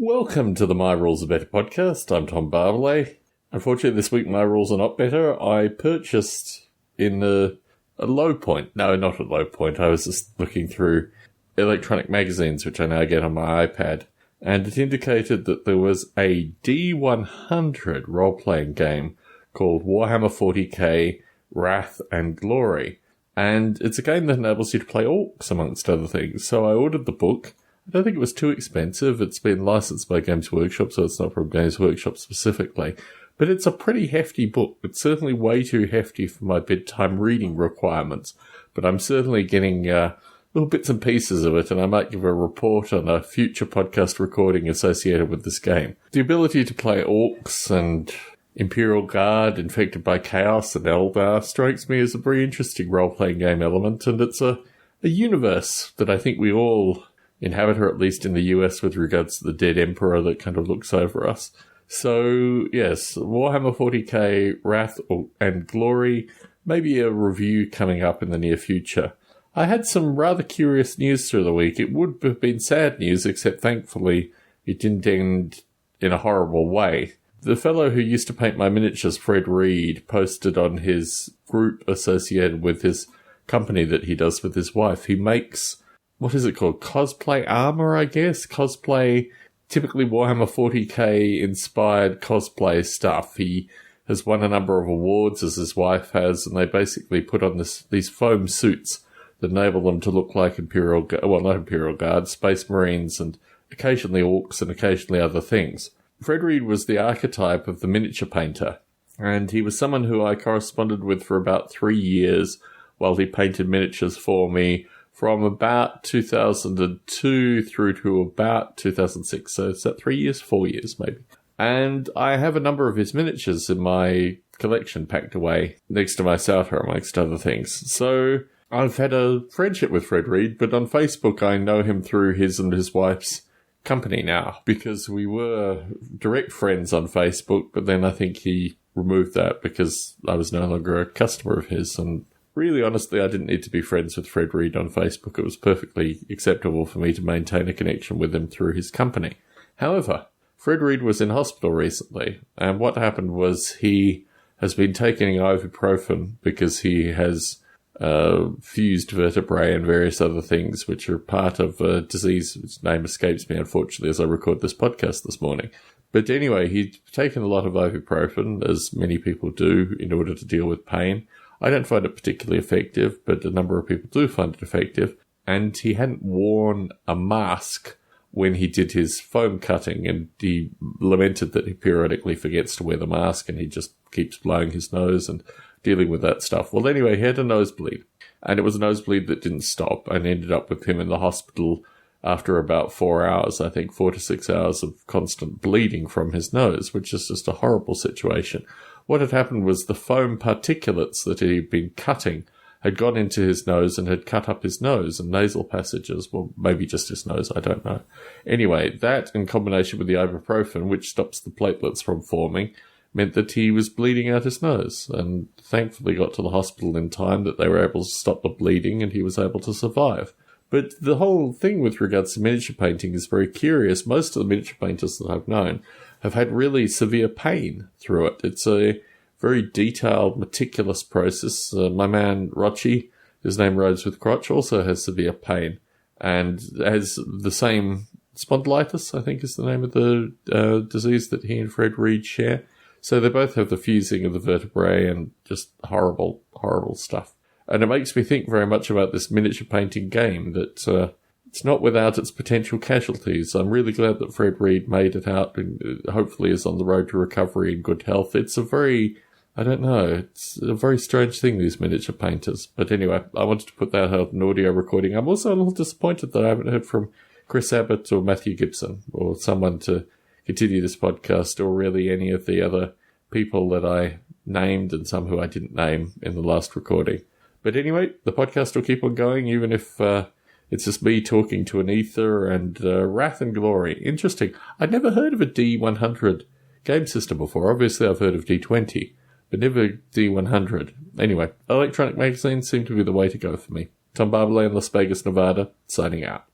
Welcome to the My Rules Are Better podcast. I'm Tom Barbalet. Unfortunately, this week my rules are not better. I purchased in a low point. No, not a low point. I was just looking through electronic magazines, which I now get on my iPad, and it indicated that there was a D100 role-playing game called Warhammer 40k Wrath and Glory. And it's a game that enables you to play orcs, amongst other things. So I ordered the book. I don't think it was too expensive. It's been licensed by Games Workshop, so it's not from Games Workshop specifically. But it's a pretty hefty book. It's certainly way too hefty for my bedtime reading requirements. But I'm certainly getting little bits and pieces of it, and I might give a report on a future podcast recording associated with this game. The ability to play orcs and Imperial Guard infected by Chaos and Eldar strikes me as a very interesting role-playing game element, and it's a universe that I think we all inhabit, or at least in the US with regards to the dead emperor that kind of looks over us. So, yes, Warhammer 40k, Wrath and Glory, maybe a review coming up in the near future. I had some rather curious news through the week. It would have been sad news, except thankfully it didn't end in a horrible way. The fellow who used to paint my miniatures, Fred Reed, posted on his group associated with his company that he does with his wife. He makes, what is it called? Cosplay armor, I guess? Cosplay, typically Warhammer 40k inspired cosplay stuff. He has won a number of awards, as his wife has, and they basically put on these foam suits that enable them to look like not Imperial Guard, Space Marines, and occasionally orcs and occasionally other things. Fred Reed was the archetype of the miniature painter, and he was someone who I corresponded with for about 3 years while he painted miniatures for me from about 2002 through to about 2006. So is that 3 years? 4 years, maybe. And I have a number of his miniatures in my collection packed away next to my Sauter, amongst other things. So I've had a friendship with Fred Reed, but on Facebook I know him through his and his wife's company now, because we were direct friends on Facebook, but then I think he removed that because I was no longer a customer of his. And really, honestly, I didn't need to be friends with Fred Reed on Facebook. It was perfectly acceptable for me to maintain a connection with him through his company. However, Fred Reed was in hospital recently, and what happened was he has been taking ibuprofen because he has fused vertebrae and various other things, which are part of a disease whose name escapes me, unfortunately, as I record this podcast this morning. But anyway, he'd taken a lot of ibuprofen, as many people do, in order to deal with pain. I don't find it particularly effective, but a number of people do find it effective. And he hadn't worn a mask when he did his foam cutting, and he lamented that he periodically forgets to wear the mask and he just keeps blowing his nose and dealing with that stuff. Well, anyway, he had a nosebleed, and it was a nosebleed that didn't stop, and ended up with him in the hospital after about 4 hours, I think 4 to 6 hours of constant bleeding from his nose, which is just a horrible situation. What had happened was the foam particulates that he had been cutting had gone into his nose and had cut up his nose and nasal passages. Well, maybe just his nose, I don't know. Anyway, that in combination with the ibuprofen, which stops the platelets from forming, meant that he was bleeding out his nose, and thankfully got to the hospital in time that they were able to stop the bleeding and he was able to survive. But the whole thing with regards to miniature painting is very curious. Most of the miniature painters that I've known have had really severe pain through it. It's a very detailed, meticulous process. My man, Rochi, his name rhymes with crotch, also has severe pain and has the same spondylitis, I think is the name of the disease that he and Fred Reed share. So they both have the fusing of the vertebrae and just horrible, horrible stuff. And it makes me think very much about this miniature painting game, that it's not without its potential casualties. I'm really glad that Fred Reed made it out and hopefully is on the road to recovery and good health. It's a very, it's a very strange thing, these miniature painters. But anyway, I wanted to put that out in audio recording. I'm also a little disappointed that I haven't heard from Chris Abbott or Matthew Gibson or someone to continue this podcast, or really any of the other people that I named and some who I didn't name in the last recording. But anyway, the podcast will keep on going, even if it's just me talking to an ether. And Wrath and Glory. Interesting. I'd never heard of a D100 game system before. Obviously, I've heard of D20, but never D100. Anyway, electronic magazines seem to be the way to go for me. Tom Barbalet in Las Vegas, Nevada, signing out.